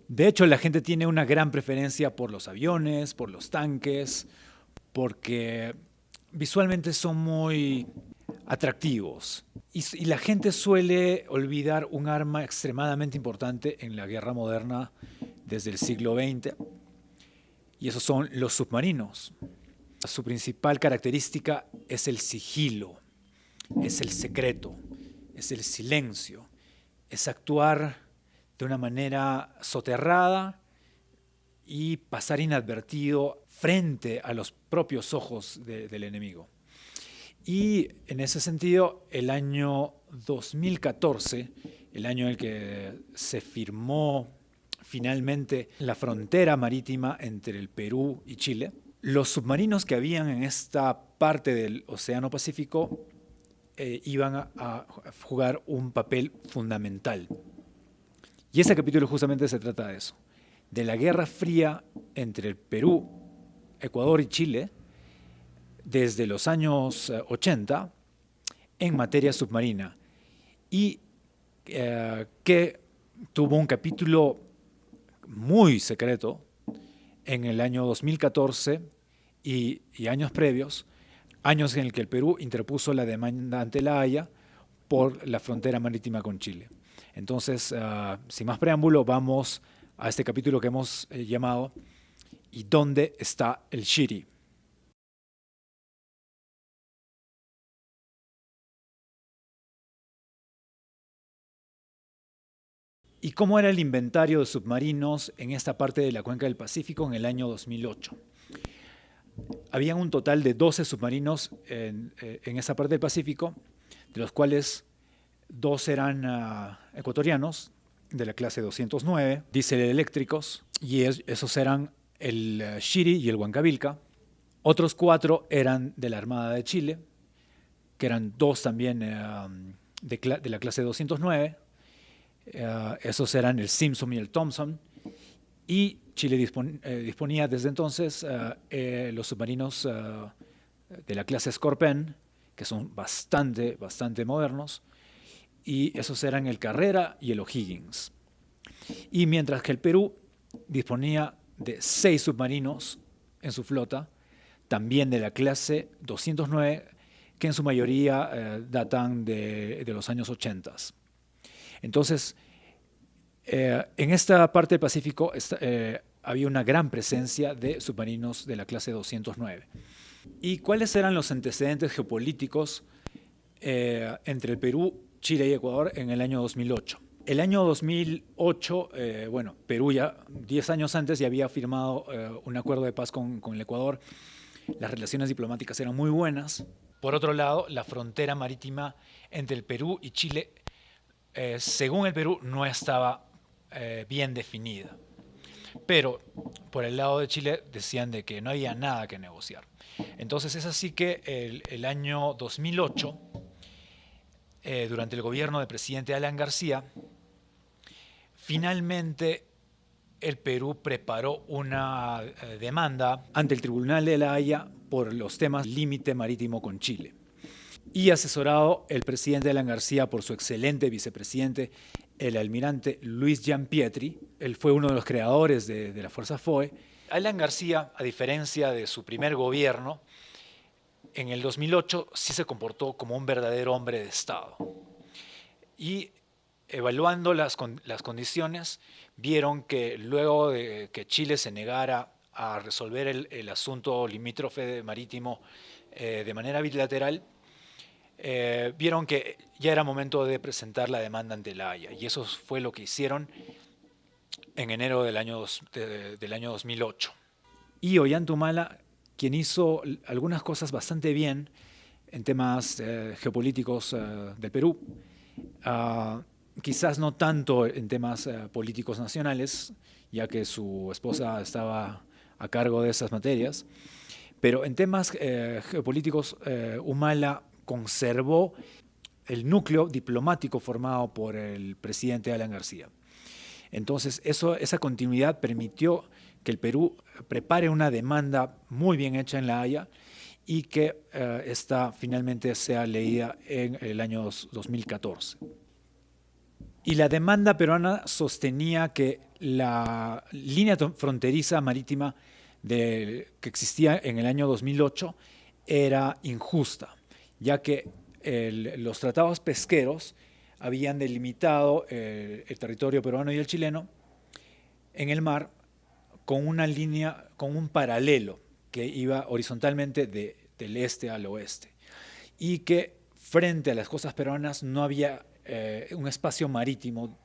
De hecho, la gente tiene una gran preferencia por los aviones, por los tanques, porque visualmente son muy atractivos. Y la gente suele olvidar un arma extremadamente importante en la guerra moderna desde el siglo XX, y esos son los submarinos. Su principal característica es el sigilo, es el secreto, es el silencio, es actuar de una manera soterrada y pasar inadvertido frente a los propios ojos del enemigo. Y en ese sentido, el año 2014, el año en el que se firmó finalmente la frontera marítima entre el Perú y Chile, los submarinos que habían en esta parte del Océano Pacífico iban a jugar un papel fundamental. Y este capítulo justamente se trata de eso, de la Guerra Fría entre el Perú, Ecuador y Chile, desde los años 80 en materia submarina, y que tuvo un capítulo muy secreto en el año 2014 y años previos, años en el que el Perú interpuso la demanda ante la Haya por la frontera marítima con Chile. Entonces, sin más preámbulo, vamos a este capítulo que hemos llamado ¿Y dónde está el Shiri? ¿Y cómo era el inventario de submarinos en esta parte de la cuenca del Pacífico en el año 2008? Habían un total de 12 submarinos en esa parte del Pacífico, de los cuales dos eran ecuatorianos, de la clase 209, diésel eléctricos, y esos eran el Shiri y el Huancavilca. Otros cuatro eran de la Armada de Chile, que eran dos también de la clase 209. Esos eran el Simpson y el Thompson. Y Chile disponía desde entonces los submarinos de la clase Scorpion, que son bastante modernos, y esos eran el Carrera y el O'Higgins. Y mientras que el Perú disponía de 6 submarinos en su flota, también de la clase 209, que en su mayoría datan de los años 80. Entonces, en esta parte del Pacífico había una gran presencia de submarinos de la clase 209. ¿Y cuáles eran los antecedentes geopolíticos entre el Perú, Chile y Ecuador en el año 2008? El año 2008, bueno, Perú ya 10 años antes ya había firmado un acuerdo de paz con el Ecuador. Las relaciones diplomáticas eran muy buenas. Por otro lado, la frontera marítima entre el Perú y Chile, según el Perú, no estaba bien definida. Pero por el lado de Chile decían de que no había nada que negociar. Entonces es así que el año 2008, durante el gobierno del presidente Alan García, finalmente el Perú preparó una demanda ante el Tribunal de la Haya por los temas límite marítimo con Chile. Y asesorado el presidente Alan García por su excelente vicepresidente, el almirante Luis Gianpietri. Él fue uno de los creadores de la Fuerza FOE. Alan García, a diferencia de su primer gobierno, en el 2008 sí se comportó como un verdadero hombre de Estado. Y evaluando las condiciones, vieron que luego de que Chile se negara a resolver el asunto limítrofe marítimo de manera bilateral, vieron que ya era momento de presentar la demanda ante la Haya. Y eso fue lo que hicieron en enero del año 2008. Y Ollanta, quien hizo algunas cosas bastante bien en temas geopolíticos del Perú, quizás no tanto en temas políticos nacionales, ya que su esposa estaba a cargo de esas materias, pero en temas geopolíticos, Humala conservó el núcleo diplomático formado por el presidente Alan García. Entonces, esa continuidad permitió que el Perú prepare una demanda muy bien hecha en La Haya y que esta finalmente sea leída en el año 2014. Y la demanda peruana sostenía que la línea fronteriza marítima que existía en el año 2008 era injusta, ya que los tratados pesqueros habían delimitado el territorio peruano y el chileno en el mar con una línea, con un paralelo que iba horizontalmente del este al oeste, y que frente a las costas peruanas no había un espacio marítimo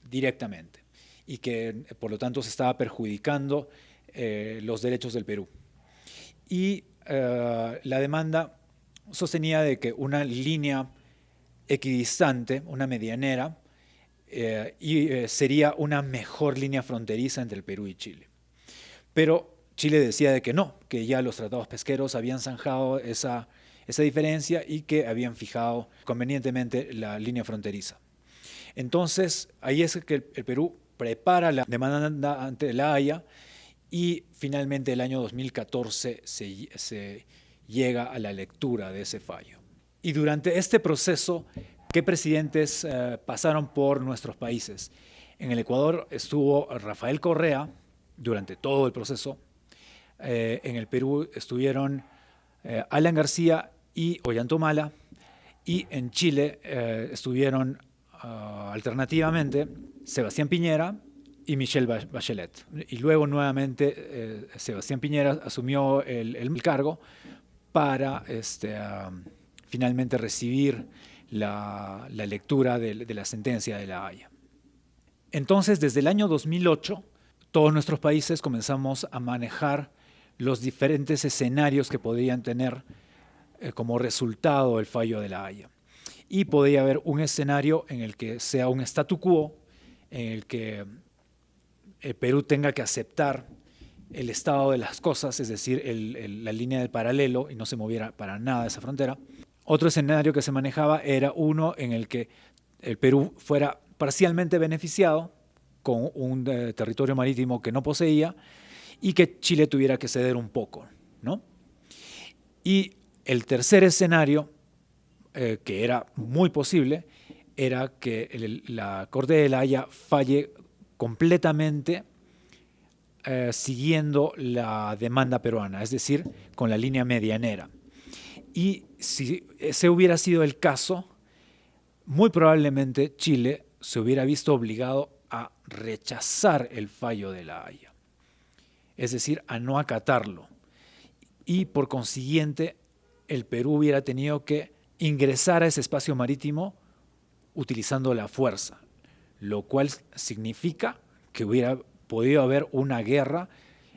directamente, y que por lo tanto se estaba perjudicando los derechos del Perú. Y la demanda sostenía de que una línea equidistante, una medianera, sería una mejor línea fronteriza entre el Perú y Chile. Pero Chile decía de que no, que ya los tratados pesqueros habían zanjado esa diferencia y que habían fijado convenientemente la línea fronteriza. Entonces, ahí es que el Perú prepara la demanda ante la Haya, y finalmente el año 2014 se llega a la lectura de ese fallo. Y durante este proceso, ¿qué presidentes pasaron por nuestros países? En el Ecuador estuvo Rafael Correa durante todo el proceso. En el Perú estuvieron Alan García y Ollanta. Y en Chile estuvieron alternativamente Sebastián Piñera y Michelle Bachelet. Y luego nuevamente Sebastián Piñera asumió el cargo para finalmente recibir la lectura de la sentencia de la Haya. Entonces, desde el año 2008, todos nuestros países comenzamos a manejar los diferentes escenarios que podrían tener como resultado el fallo de la Haya. Y podría haber un escenario en el que sea un statu quo, en el que el Perú tenga que aceptar el estado de las cosas, es decir, la línea del paralelo, y no se moviera para nada esa frontera. Otro escenario que se manejaba era uno en el que el Perú fuera parcialmente beneficiado con un territorio marítimo que no poseía, y que Chile tuviera que ceder un poco, ¿no? Y el tercer escenario, que era muy posible, era que la Corte de la Haya falle completamente siguiendo la demanda peruana, es decir, con la línea medianera. Y si ese hubiera sido el caso, muy probablemente Chile se hubiera visto obligado a rechazar el fallo de la Haya, es decir, a no acatarlo. Y por consiguiente, el Perú hubiera tenido que ingresar a ese espacio marítimo utilizando la fuerza, lo cual significa que hubiera podido haber una guerra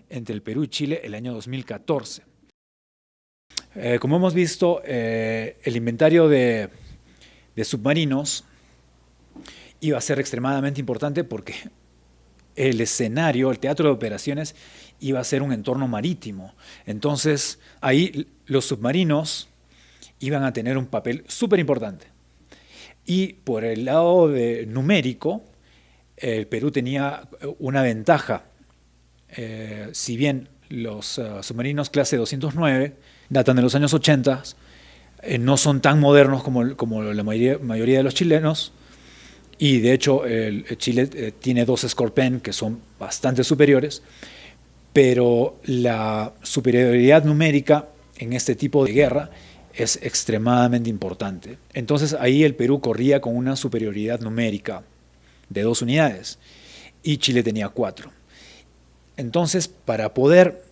entre el Perú y Chile el año 2014. Como hemos visto, el inventario de submarinos iba a ser extremadamente importante porque el escenario, el teatro de operaciones, iba a ser un entorno marítimo. Entonces, ahí los submarinos iban a tener un papel súper importante. Y por el lado numérico, el Perú tenía una ventaja. Si bien los submarinos clase 209 datan de los años 80, no son tan modernos como la mayoría de los chilenos, y de hecho Chile tiene dos Scorpène que son bastante superiores, pero la superioridad numérica en este tipo de guerra es extremadamente importante. Entonces ahí el Perú corría con una superioridad numérica de 2 unidades y Chile tenía 4. Entonces, para poder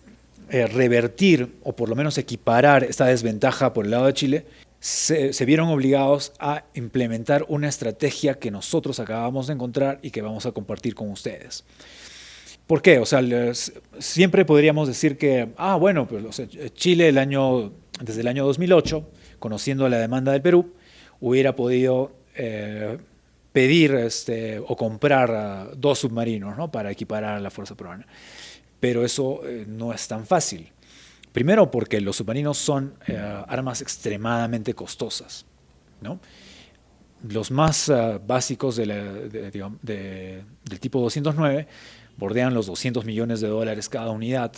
revertir o por lo menos equiparar esta desventaja por el lado de Chile, se vieron obligados a implementar una estrategia que nosotros acabamos de encontrar y que vamos a compartir con ustedes. ¿Por qué? O sea, siempre podríamos decir que, bueno, pues, o sea, Chile desde el año 2008, conociendo la demanda del Perú, hubiera podido pedir o comprar 2 submarinos, ¿no?, para equiparar a la fuerza peruana. Pero eso no es tan fácil. Primero porque los submarinos son armas extremadamente costosas, ¿no? Los más básicos del tipo 209 bordean los $200 millones cada unidad,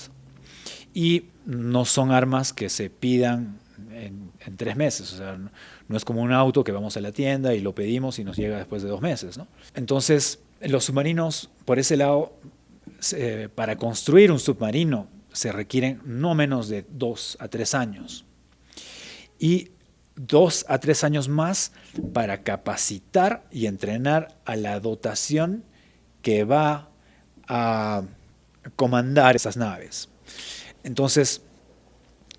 y no son armas que se pidan en 3 meses. O sea, no es como un auto que vamos a la tienda y lo pedimos y nos llega después de 2 meses, ¿no? Entonces, los submarinos, por ese lado, para construir un submarino se requieren no menos de 2 a 3 años. Y 2 a 3 años más para capacitar y entrenar a la dotación que va a comandar esas naves. Entonces,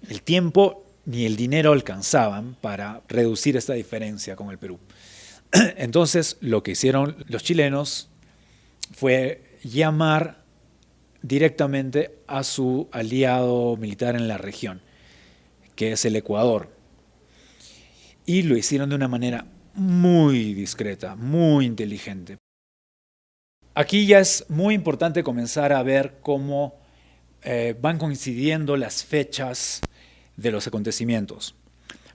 el tiempo ni el dinero alcanzaban para reducir esta diferencia con el Perú. Entonces, lo que hicieron los chilenos fue llamar directamente a su aliado militar en la región, que es el Ecuador. Y lo hicieron de una manera muy discreta, muy inteligente. Aquí ya es muy importante comenzar a ver cómo van coincidiendo las fechas de los acontecimientos.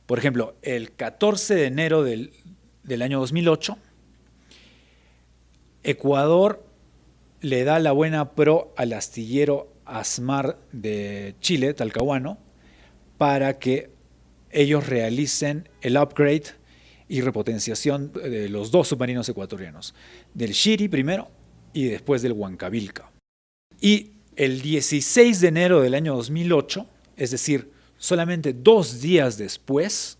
Por ejemplo, el 14 de enero del año 2008, Ecuador le da la buena pro al astillero Asmar de Chile, Talcahuano, para que ellos realicen el upgrade y repotenciación de los 2 submarinos ecuatorianos, del Shiri primero y después del Huancavilca. Y el 16 de enero del año 2008, es decir, solamente 2 días después,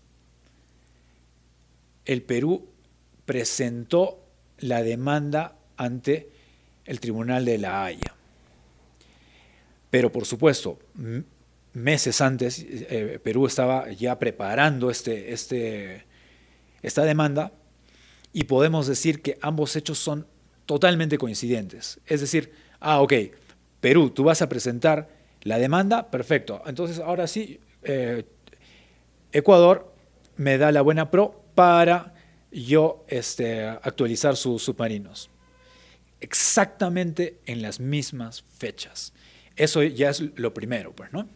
el Perú presentó la demanda ante el Tribunal de La Haya. Pero por supuesto, meses antes, Perú estaba ya preparando esta demanda y podemos decir que ambos hechos son totalmente coincidentes. Es decir, ok, Perú, tú vas a presentar la demanda, perfecto. Entonces ahora sí, Ecuador me da la buena pro para yo actualizar sus submarinos. Exactamente en las mismas fechas. Eso ya es lo primero, pues, ¿no?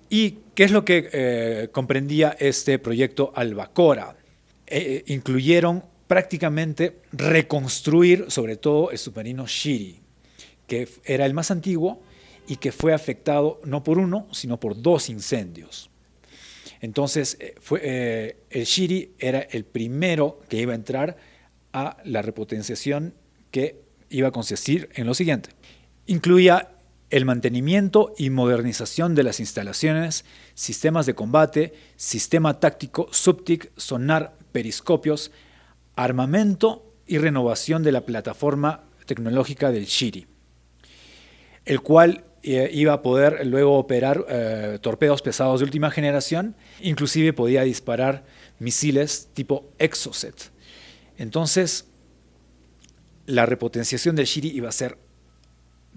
¿Y qué es lo que comprendía este proyecto Albacora? Incluyeron prácticamente reconstruir, sobre todo, el submarino Shiri, que era el más antiguo y que fue afectado no por uno, sino por 2 incendios. Entonces, el Shiri era el primero que iba a entrar a la repotenciación que iba a consistir en lo siguiente. Incluía el mantenimiento y modernización de las instalaciones, sistemas de combate, sistema táctico, SUBTIC, sonar, periscopios, armamento y renovación de la plataforma tecnológica del Shiri, el cual iba a poder luego operar torpedos pesados de última generación, inclusive podía disparar misiles tipo Exocet. Entonces, la repotenciación del Shiri iba a ser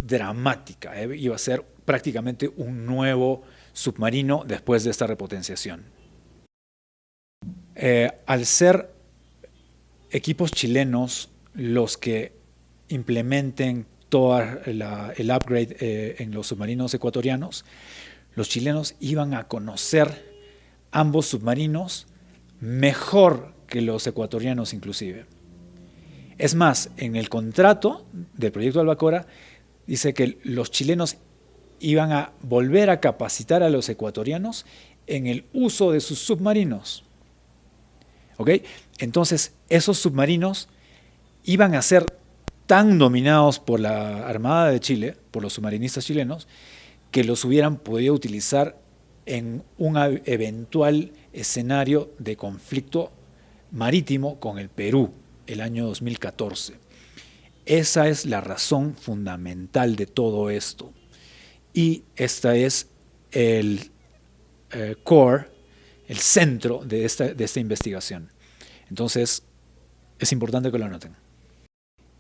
dramática, iba a ser prácticamente un nuevo submarino después de esta repotenciación. Al ser equipos chilenos los que implementen todo el upgrade en los submarinos ecuatorianos, los chilenos iban a conocer ambos submarinos mejor que los ecuatorianos inclusive. Es más, en el contrato del proyecto Albacora dice que los chilenos iban a volver a capacitar a los ecuatorianos en el uso de sus submarinos. ¿Ok? Entonces, esos submarinos iban a ser tan dominados por la Armada de Chile, por los submarinistas chilenos, que los hubieran podido utilizar en un eventual escenario de conflicto marítimo con el Perú el año 2014. Esa es la razón fundamental de todo esto. Y esta es el core, el centro de esta investigación. Entonces, es importante que lo anoten.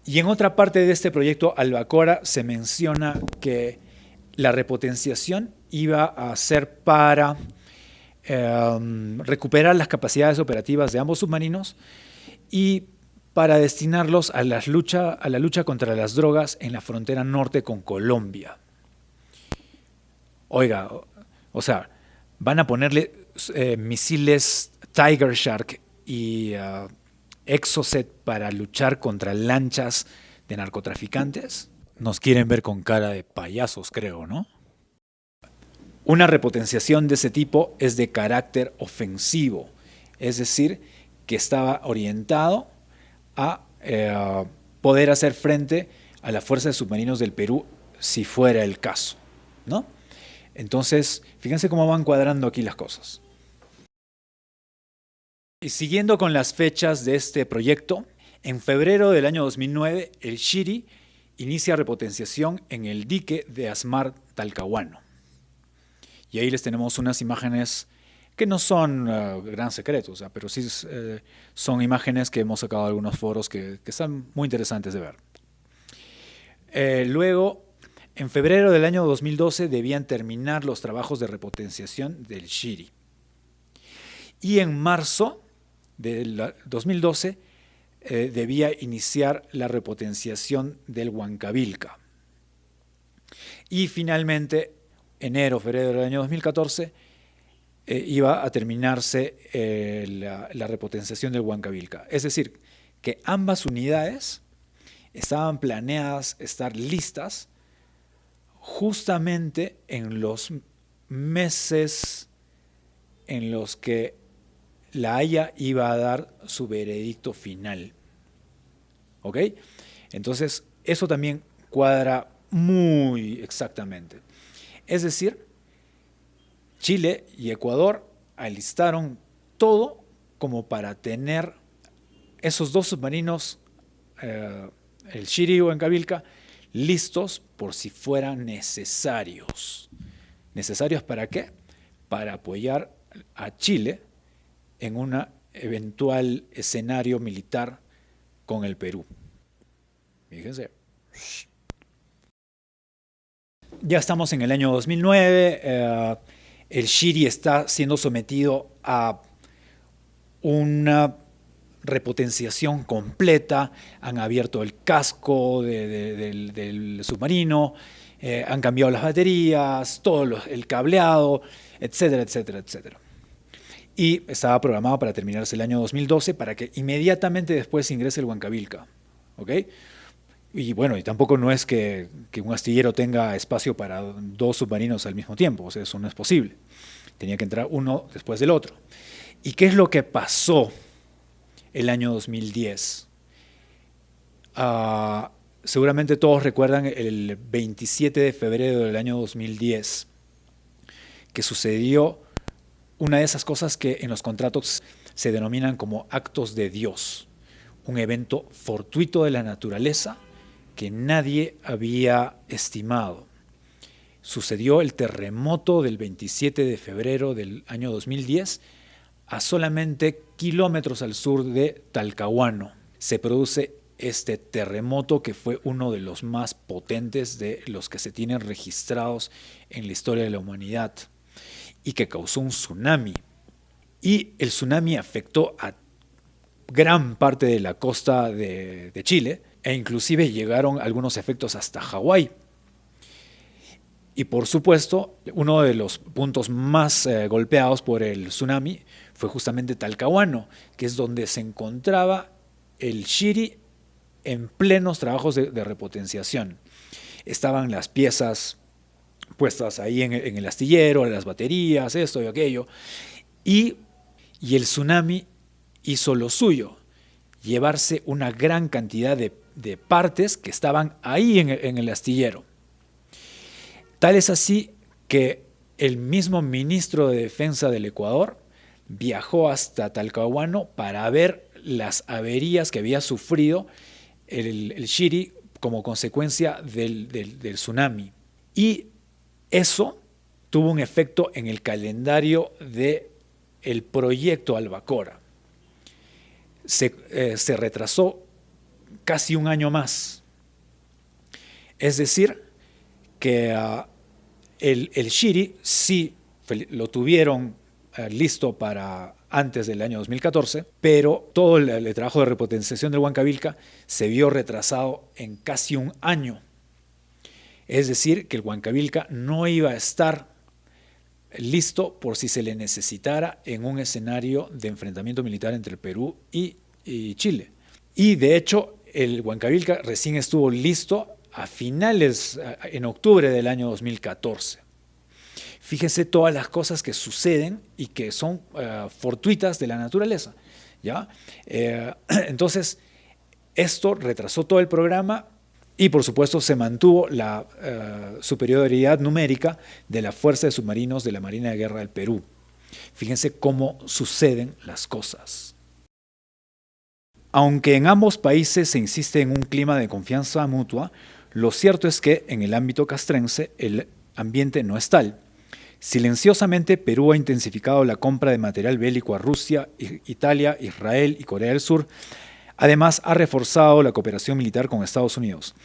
Y en otra parte de este proyecto Albacora se menciona que la repotenciación iba a ser para recuperar las capacidades operativas de ambos submarinos y para destinarlos a la lucha contra las drogas en la frontera norte con Colombia. Oiga, o sea, van a ponerle misiles Tiger Shark y Exocet para luchar contra lanchas de narcotraficantes. Nos quieren ver con cara de payasos, creo, ¿no? Una repotenciación de ese tipo es de carácter ofensivo, es decir, que estaba orientado a poder hacer frente a la fuerza de submarinos del Perú si fuera el caso, ¿no? Entonces, fíjense cómo van cuadrando aquí las cosas. Y siguiendo con las fechas de este proyecto, en febrero del año 2009, el Shiri inicia repotenciación en el dique de Asmar Talcahuano. Y ahí les tenemos unas imágenes que no son gran secretos, pero sí son imágenes que hemos sacado de algunos foros que están muy interesantes de ver. Luego, en febrero del año 2012 debían terminar los trabajos de repotenciación del Shiri. Y en marzo del 2012 debía iniciar la repotenciación del Huancavilca. Y finalmente, enero, febrero del año 2014, iba a terminarse la repotenciación del Huancavilca. Es decir, que ambas unidades estaban planeadas estar listas justamente en los meses en los que la Haya iba a dar su veredicto final. ¿Ok? Entonces, eso también cuadra muy exactamente. Es decir, Chile y Ecuador alistaron todo como para tener esos dos submarinos, el Shiri y Huancavilca, listos por si fueran necesarios. ¿Necesarios para qué? Para apoyar a Chile en un eventual escenario militar con el Perú. Fíjense. Ya estamos en el año 2009. El Shiri está siendo sometido a una repotenciación completa. Han abierto el casco del submarino, han cambiado las baterías, todo el cableado, etcétera, etcétera, etcétera. Y estaba programado para terminarse el año 2012 para que inmediatamente después ingrese el Huancavilca. ¿Ok? Y bueno, y tampoco no es que un astillero tenga espacio para dos submarinos al mismo tiempo, o sea, eso no es posible. Tenía que entrar uno después del otro. ¿Y qué es lo que pasó el año 2010? Seguramente todos recuerdan el 27 de febrero del año 2010, que sucedió una de esas cosas que en los contratos se denominan como actos de Dios, un evento fortuito de la naturaleza que nadie había estimado. Sucedió el terremoto del 27 de febrero del año 2010 a solamente kilómetros al sur de Talcahuano. Se produce este terremoto que fue uno de los más potentes de los que se tienen registrados en la historia de la humanidad y que causó un tsunami. Y el tsunami afectó a gran parte de la costa de Chile e inclusive llegaron algunos efectos hasta Hawái. Y por supuesto, uno de los puntos más golpeados por el tsunami fue justamente Talcahuano, que es donde se encontraba el Shiri en plenos trabajos de repotenciación. Estaban las piezas puestas ahí en el astillero, las baterías, esto y aquello, y el tsunami hizo lo suyo, llevarse una gran cantidad de partes que estaban ahí en el astillero. Tal es así que el mismo ministro de Defensa del Ecuador viajó hasta Talcahuano para ver las averías que había sufrido el Shiri como consecuencia del tsunami. Y eso tuvo un efecto en el calendario del proyecto Albacora. Se retrasó casi un año más. Es decir, que el Shiri sí lo tuvieron listo para antes del año 2014, pero todo el trabajo de repotenciación del Huancavilca se vio retrasado en casi un año. Es decir, que el Huancavilca no iba a estar listo por si se le necesitara en un escenario de enfrentamiento militar entre Perú y Chile. Y de hecho, el Huancavilca recién estuvo listo a finales, en octubre del año 2014. Fíjese todas las cosas que suceden y que son fortuitas de la naturaleza, ¿ya? Entonces, esto retrasó todo el programa y, por supuesto, se mantuvo la superioridad numérica de la Fuerza de Submarinos de la Marina de Guerra del Perú. Fíjense cómo suceden las cosas. Aunque en ambos países se insiste en un clima de confianza mutua, lo cierto es que en el ámbito castrense el ambiente no es tal. Silenciosamente, Perú ha intensificado la compra de material bélico a Rusia, Italia, Israel y Corea del Sur. Además, ha reforzado la cooperación militar con Estados Unidos.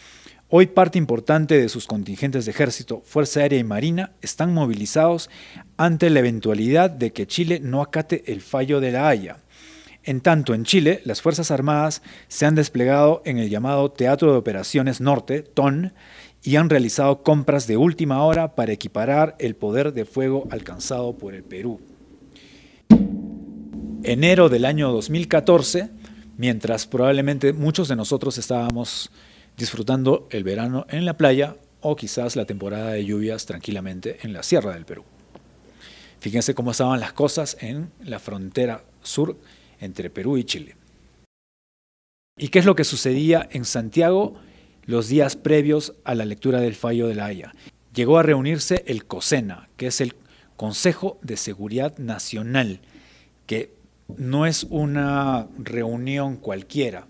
Hoy parte importante de sus contingentes de ejército, Fuerza Aérea y Marina están movilizados ante la eventualidad de que Chile no acate el fallo de La Haya. En tanto, en Chile, las Fuerzas Armadas se han desplegado en el llamado Teatro de Operaciones Norte, TON, y han realizado compras de última hora para equiparar el poder de fuego alcanzado por el Perú. Enero del año 2014, mientras probablemente muchos de nosotros estábamos disfrutando el verano en la playa o quizás la temporada de lluvias tranquilamente en la Sierra del Perú. Fíjense cómo estaban las cosas en la frontera sur entre Perú y Chile. ¿Y qué es lo que sucedía en Santiago los días previos a la lectura del fallo de La Haya? Llegó a reunirse el COSENA, que es el Consejo de Seguridad Nacional, que no es una reunión cualquiera,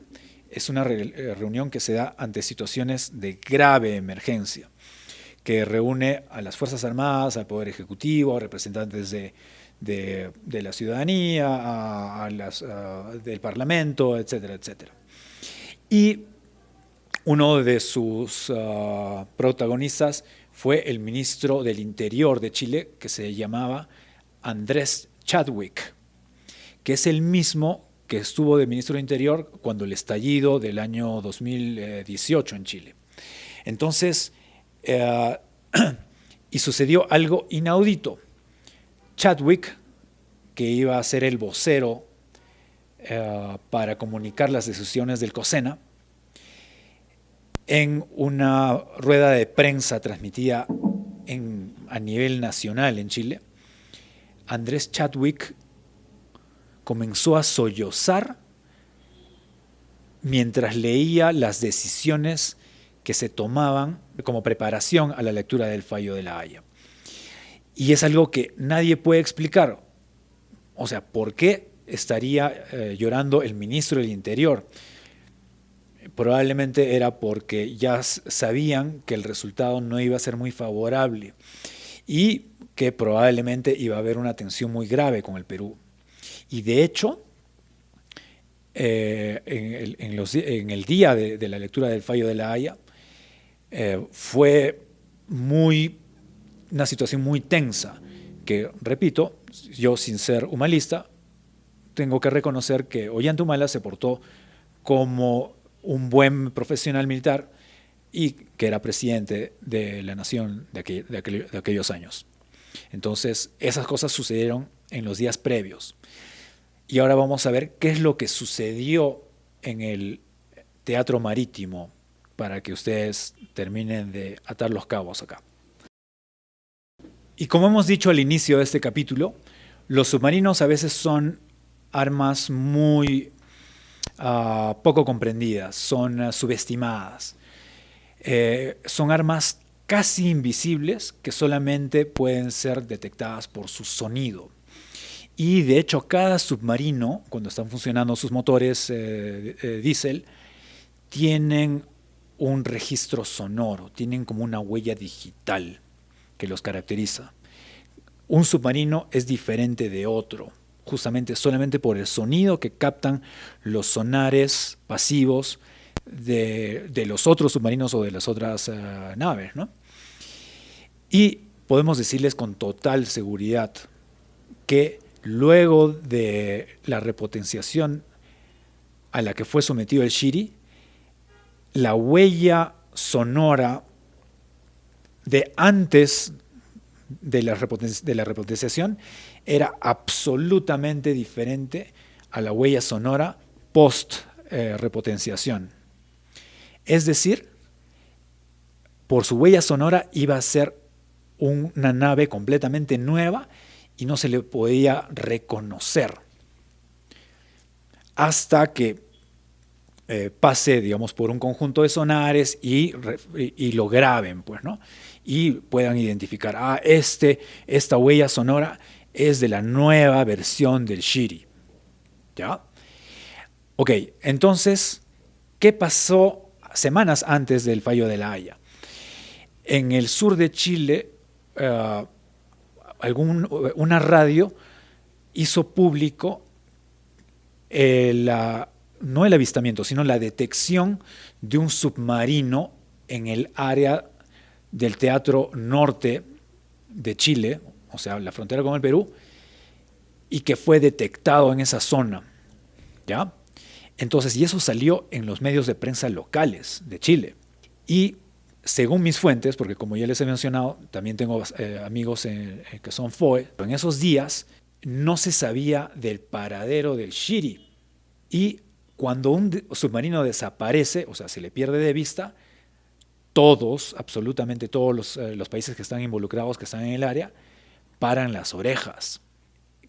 es una reunión que se da ante situaciones de grave emergencia, que reúne a las Fuerzas Armadas, al Poder Ejecutivo, a representantes de la ciudadanía, del Parlamento, etcétera, etcétera. Y uno de sus protagonistas fue el ministro del Interior de Chile, que se llamaba Andrés Chadwick, que es el mismo que estuvo de ministro del Interior cuando el estallido del año 2018 en Chile. Entonces, y sucedió algo inaudito. Chadwick, que iba a ser el vocero para comunicar las decisiones del COSENA, en una rueda de prensa transmitida a nivel nacional en Chile, Andrés Chadwick comenzó a sollozar mientras leía las decisiones que se tomaban como preparación a la lectura del fallo de La Haya. Y es algo que nadie puede explicar. O sea, ¿por qué estaría llorando el ministro del Interior? Probablemente era porque ya sabían que el resultado no iba a ser muy favorable y que probablemente iba a haber una tensión muy grave con el Perú. Y de hecho, en el día de la lectura del fallo de La Haya, fue una situación muy tensa, que, repito, yo sin ser humanista, tengo que reconocer que Ollanta se portó como un buen profesional militar y que era presidente de la nación de aquellos años. Entonces, esas cosas sucedieron en los días previos. Y ahora vamos a ver qué es lo que sucedió en el Teatro Marítimo para que ustedes terminen de atar los cabos acá. Y como hemos dicho al inicio de este capítulo, los submarinos a veces son armas muy poco comprendidas, son subestimadas. Son armas casi invisibles que solamente pueden ser detectadas por su sonido. Y de hecho cada submarino, cuando están funcionando sus motores diésel, tienen un registro sonoro, tienen como una huella digital que los caracteriza. Un submarino es diferente de otro, justamente solamente por el sonido que captan los sonares pasivos de los otros submarinos o de las otras naves, ¿no? Y podemos decirles con total seguridad que luego de la repotenciación a la que fue sometido el Shiri, la huella sonora de antes de la repotenciación era absolutamente diferente a la huella sonora post-repotenciación. Es decir, por su huella sonora iba a ser una nave completamente nueva y no se le podía reconocer hasta que pase, digamos, por un conjunto de sonares y lo graben, pues, ¿no? Y puedan identificar, esta huella sonora es de la nueva versión del Shiri, ¿ya? Ok, entonces, ¿qué pasó semanas antes del fallo de La Haya? En el sur de Chile, una radio hizo público no el avistamiento, sino la detección de un submarino en el área del Teatro Norte de Chile, o sea, la frontera con el Perú, y que fue detectado en esa zona, ¿ya? Entonces, y eso salió en los medios de prensa locales de Chile. Y según mis fuentes, porque como ya les he mencionado, también tengo amigos que son FOE, en esos días no se sabía del paradero del Shiri. Y cuando un submarino desaparece, o sea, se le pierde de vista, absolutamente todos los países que están involucrados, que están en el área, paran las orejas.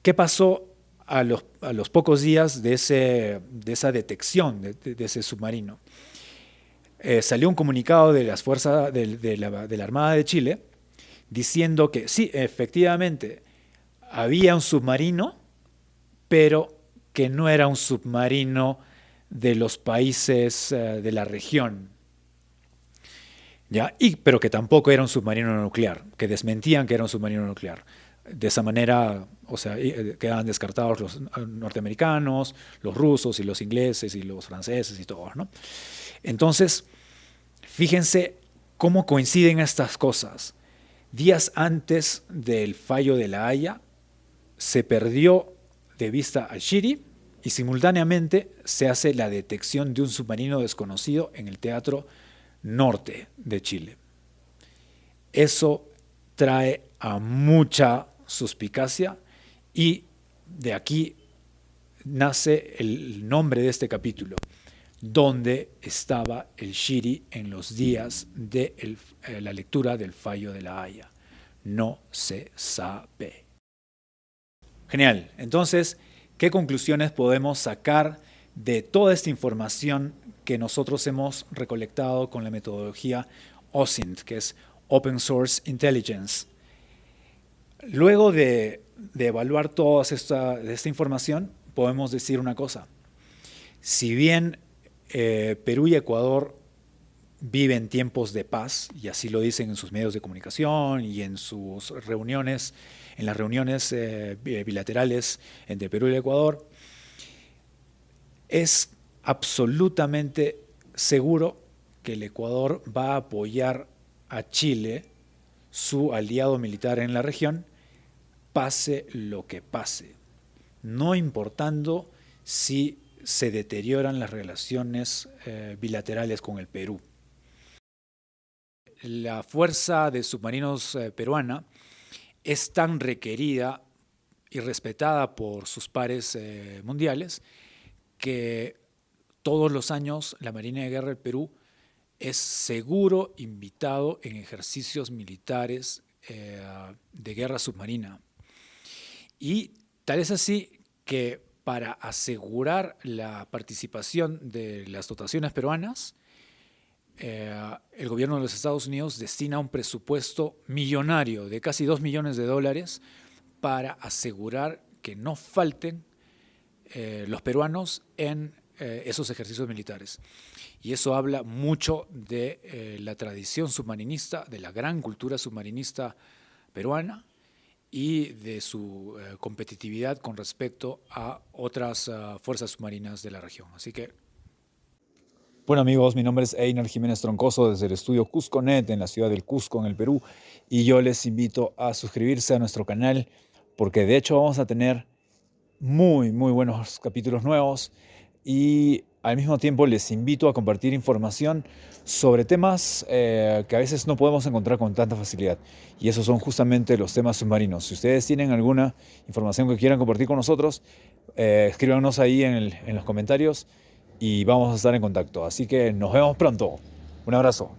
¿Qué pasó a los pocos días de esa detección de ese submarino? Salió un comunicado de las fuerzas de la Armada de Chile diciendo que sí, efectivamente, había un submarino, pero que no era un submarino de los países de la región, ¿ya? Pero que tampoco era un submarino nuclear, que desmentían que era un submarino nuclear. De esa manera, o sea, quedaban descartados los norteamericanos, los rusos y los ingleses y los franceses y todos, ¿no? Entonces, fíjense cómo coinciden estas cosas. Días antes del fallo de La Haya, se perdió de vista al Shiri y simultáneamente se hace la detección de un submarino desconocido en el Teatro Norte de Chile. Eso trae a mucha suspicacia y de aquí nace el nombre de este capítulo: ¿dónde estaba el Shiri en los días de la lectura del fallo de La Haya? No se sabe. Genial. Entonces, ¿qué conclusiones podemos sacar de toda esta información que nosotros hemos recolectado con la metodología OSINT, que es Open Source Intelligence? Luego de evaluar toda esta información, podemos decir una cosa. Si bien Perú y Ecuador viven tiempos de paz, y así lo dicen en sus medios de comunicación y en sus reuniones, en las reuniones bilaterales entre Perú y Ecuador, es absolutamente seguro que el Ecuador va a apoyar a Chile, su aliado militar en la región, pase lo que pase, no importando si se deterioran las relaciones bilaterales con el Perú. La fuerza de submarinos peruana es tan requerida y respetada por sus pares mundiales que todos los años la Marina de Guerra del Perú es seguro invitado en ejercicios militares de guerra submarina. Y tal es así que para asegurar la participación de las dotaciones peruanas, el gobierno de los Estados Unidos destina un presupuesto millonario de casi $2 millones para asegurar que no falten los peruanos en esos ejercicios militares. Y eso habla mucho de la tradición submarinista, de la gran cultura submarinista peruana y de su competitividad con respecto a otras fuerzas submarinas de la región. Así que... Bueno amigos, mi nombre es Einar Jiménez Troncoso desde el estudio Cusconet en la ciudad del Cusco, en el Perú, y yo les invito a suscribirse a nuestro canal porque de hecho vamos a tener muy buenos capítulos nuevos y al mismo tiempo les invito a compartir información sobre temas que a veces no podemos encontrar con tanta facilidad, y esos son justamente los temas submarinos. Si ustedes tienen alguna información que quieran compartir con nosotros, escríbanos ahí en los comentarios y vamos a estar en contacto. Así que nos vemos pronto. Un abrazo.